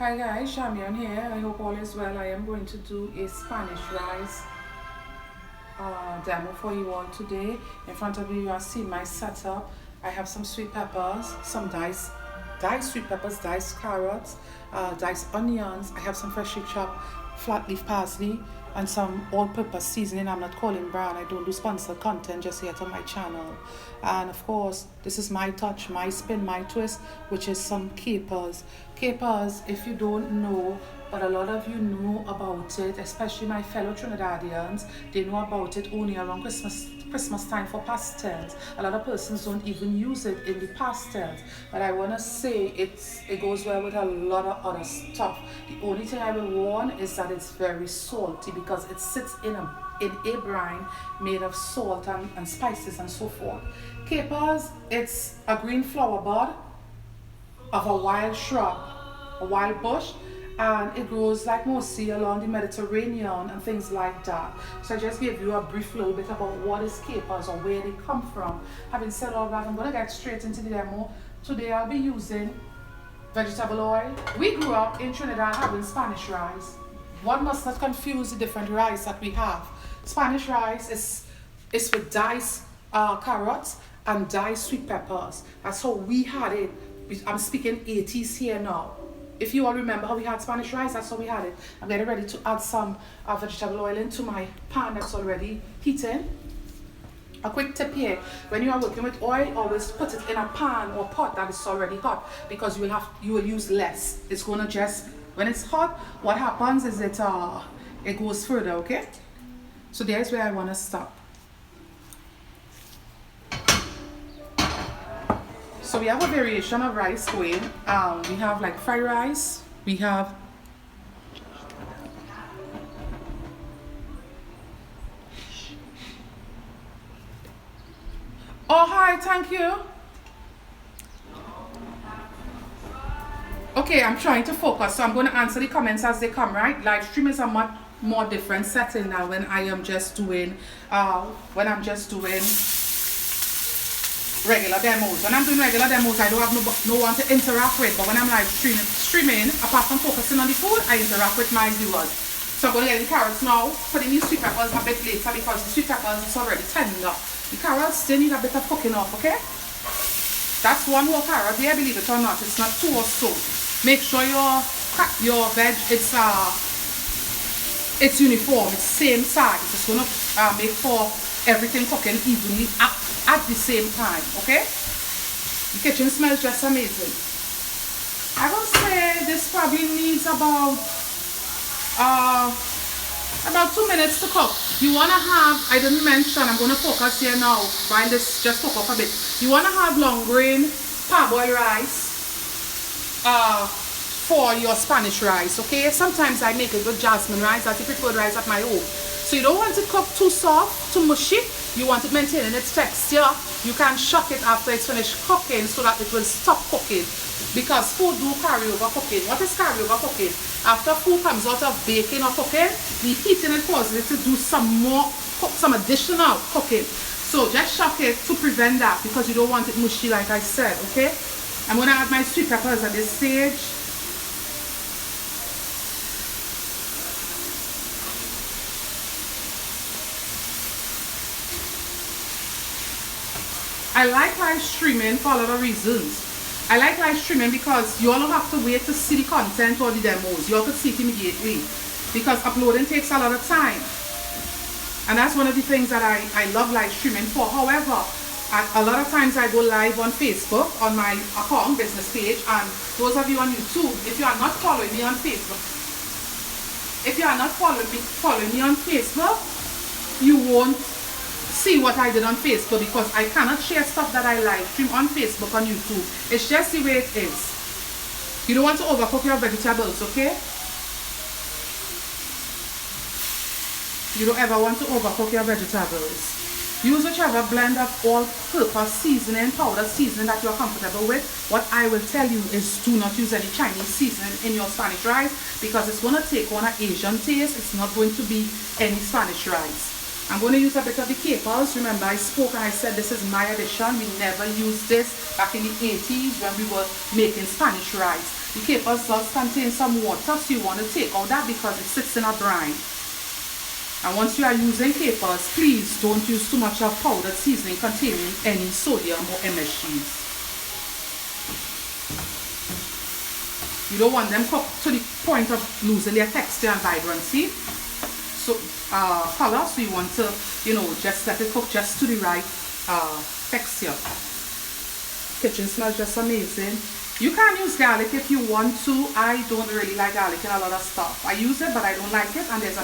Hi guys, Chamion here. I hope all is well. I am going to do a Spanish rice demo for you all today. In front of you, you are seeing my setup. I have some sweet peppers, some diced sweet peppers, diced carrots, diced onions. I have some freshly chopped flat leaf parsley and some all-purpose seasoning. I'm not calling brand. I don't do sponsored content just yet on my channel. And of course, this is my touch, my spin, my twist, which is some capers. Capers, if you don't know, but a lot of you know about it, especially my fellow Trinidadians. They know about it only around Christmas time for pastels. A lot of persons don't even use it in the pastels, but I want to say it goes well with a lot of other stuff. The only thing I will warn is that it's very salty because it sits in a brine made of salt and spices and so forth. Capers, it's a green flower bud of a wild shrub, a wild bush, and it grows like mostly along the Mediterranean and things like that. So I just gave you a brief little bit about what is capers or where they come from. Having said all that, I'm going to get straight into the demo. Today I'll be using vegetable oil. We grew up in Trinidad having Spanish rice. One must not confuse the different rice that we have. Spanish rice is with diced carrots and diced sweet peppers. That's how we had it. I'm speaking 80s here now. If you all remember how we had Spanish rice, that's how we had it. I'm getting ready to add some vegetable oil into my pan that's already heating. A quick tip here, when you are working with oil, always put it in a pan or pot that is already hot, because you will use less. It's gonna just, when it's hot, what happens is it goes further, okay? So there's where I wanna stop. So we have a variation of rice going. We have like fried rice. We have oh hi, thank you. Okay, I'm trying to focus, so I'm going to answer the comments as they come, right? Live stream is a much more different setting now when I am just doing regular demos. When I'm doing regular demos, I don't have no one to interact with, but when I'm live streaming, apart from focusing on the food, I interact with my viewers. So I'm going to get the carrots now, putting these sweet peppers a bit later because the sweet peppers is already tender. The carrots still need a bit of cooking off, okay? That's one whole carrot there, believe it or not. It's not two or so. Make sure your veg, it's uniform, it's same size. It's going to make for everything cooking evenly at the same time, okay? The kitchen smells just amazing. I will say this probably needs about 2 minutes to cook. You want to have, I didn't mention, I'm going to focus here now while this just cook up a bit. You want to have long grain parboiled rice for your Spanish rice, okay? Sometimes I make it with jasmine rice, that's the preferred rice at my home. So you don't want it cooked too soft, too mushy. You want it maintaining its texture. You can shock it after it's finished cooking so that it will stop cooking. Because food do carry over cooking. What is carry over cooking? After food comes out of baking or cooking, the heating it causes it to do some additional cooking. So just shock it to prevent that, because you don't want it mushy like I said, okay? I'm going to add my sweet peppers at this stage. I like live streaming for a lot of reasons. I like live streaming because you all don't have to wait to see the content or the demos. You all can see it immediately, because uploading takes a lot of time. And that's one of the things that I love live streaming for. However, a lot of times I go live on Facebook on my account, business page, and those of you on YouTube, if you are not following me on Facebook, you won't see what I did on Facebook, because I cannot share stuff that I live stream on Facebook, on YouTube. It's just the way it is. You don't want to overcook your vegetables, okay? You don't ever want to overcook your vegetables. Use whichever blend of all-purpose seasoning, powder seasoning that you're comfortable with. What I will tell you is do not use any Chinese seasoning in your Spanish rice, because it's going to take on an Asian taste. It's not going to be any Spanish rice. I'm going to use a bit of the capers. Remember, I spoke and I said this is my addition. We never used this back in the 80s when we were making Spanish rice. The capers does contain some water, so you want to take out that because it sits in a brine. And once you are using capers, please don't use too much of powdered seasoning containing any sodium or MSGs. You don't want them cooked to the point of losing their texture and vibrancy. So color, so you want to, just let it cook just to the right texture. Kitchen smells just amazing. You can use garlic if you want to. I don't really like garlic in a lot of stuff. I use it, but I don't like it, and there's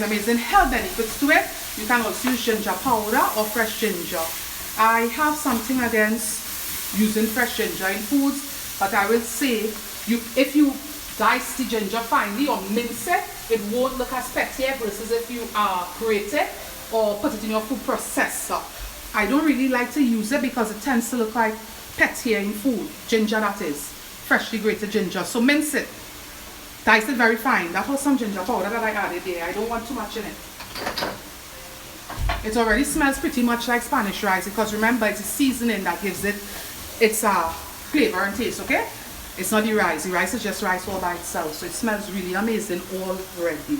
amazing health benefits to it. You can also use ginger powder or fresh ginger. I have something against using fresh ginger in foods, but I will say if you dice the ginger finely or mince it, it won't look as petty versus if you grate it or put it in your food processor. I don't really like to use it because it tends to look like petty in food. Ginger, that is. Freshly grated ginger. So mince it. Dice it very fine. That was some ginger powder that I added there. I don't want too much in it. It already smells pretty much like Spanish rice because remember, it's the seasoning that gives it its flavor and taste, okay? It's not the rice. The rice is just rice all by itself. So it smells really amazing already.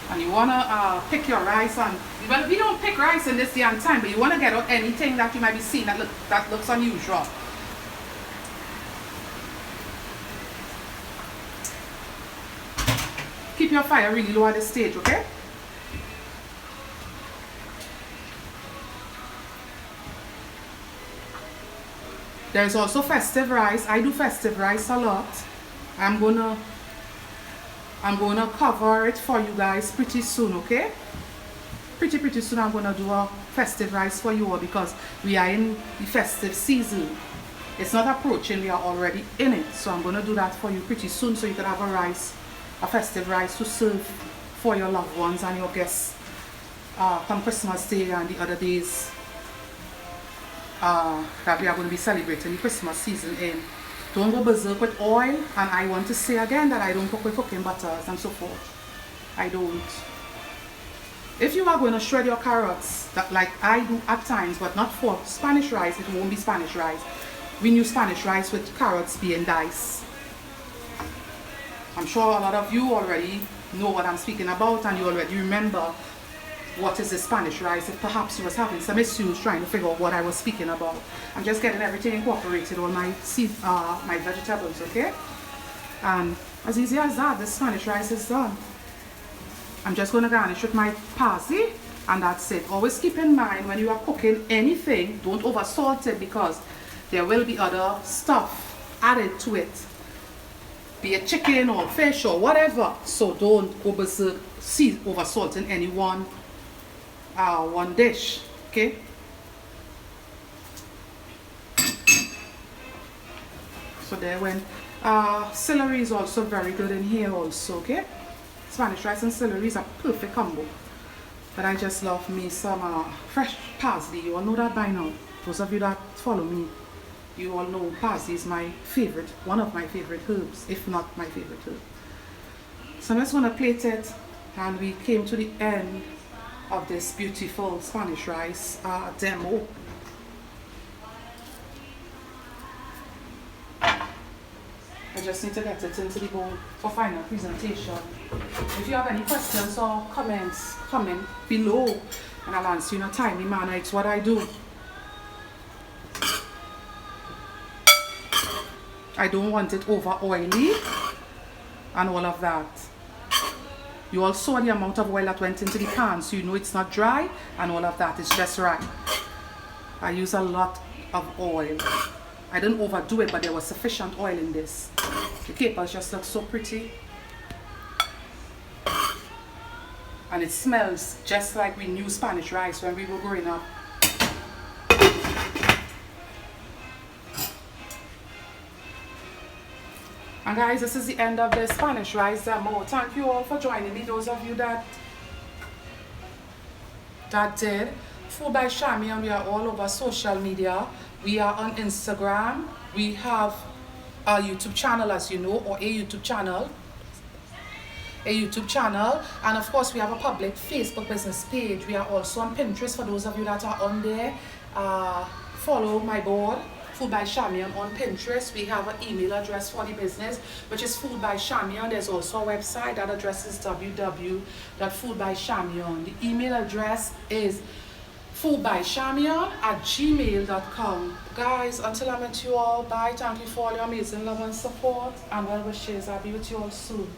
And you want to pick your rice, and well, we don't pick rice in this day and time, but you want to get out anything that you might be seeing that looks unusual. Keep your fire really low at this stage, okay? There's also festive rice. I do festive rice a lot. I'm gonna cover it for you guys pretty soon, okay? Pretty soon I'm gonna do a festive rice for you all because we are in the festive season. It's not approaching, we are already in it. So I'm gonna do that for you pretty soon so you can have a festive rice to serve for your loved ones and your guests come Christmas Day and the other days that we are going to be celebrating the Christmas season in. Don't go berserk with oil, and I want to say again that I don't cook with cooking butters and so forth. I don't. If you are going to shred your carrots, that like I do at times, but not for Spanish rice, it won't be Spanish rice. We use Spanish rice with carrots being diced. I'm sure a lot of you already know what I'm speaking about, and you already remember what is the Spanish rice. If perhaps you was having some issues trying to figure out what I was speaking about. I'm just getting everything incorporated, all my my vegetables, okay? And as easy as that, the Spanish rice is done. I'm just going to garnish with my parsley, and that's it. Always keep in mind when you are cooking anything, don't over salt it because there will be other stuff added to it. Be it chicken or fish or whatever. So don't go berserk over salting any one dish, okay? So there went celery is also very good in here also, okay? Spanish rice and celery is a perfect combo. But I just love me some fresh parsley. You all know that by now. Those of you that follow me, you all know parsley is my favorite, one of my favorite herbs, if not my favorite herb. So I'm just going to plate it, and we came to the end of this beautiful Spanish rice demo. I just need to get it into the bowl for final presentation. If you have any questions or comments, comment below and I'll answer you in a timely manner. It's what I do. I don't want it over oily and all of that. You all saw the amount of oil that went into the pan, so you know it's not dry and all of that. It's just right. I use a lot of oil. I didn't overdo it, but there was sufficient oil in this. The capers just look so pretty. And it smells just like we knew Spanish rice when we were growing up. And guys, this is the end of the Spanish rice demo. Thank you all for joining me. Those of you that did. Food by Chamion, we are all over social media. We are on Instagram. We have our YouTube channel, as you know, or a YouTube channel. a YouTube channel, and of course we have a public Facebook business page. We are also on Pinterest for those of you that are on there. Follow my board, Food by Chamion, on Pinterest. We have an email address for the business, which is Food by Chamion. There's also a website. That address is www.foodbychamion. The email address is foodbychamion@gmail.com. Guys, until I meet you all, bye. Thank you for all your amazing love and support, and well wishes. I'll be with you all soon.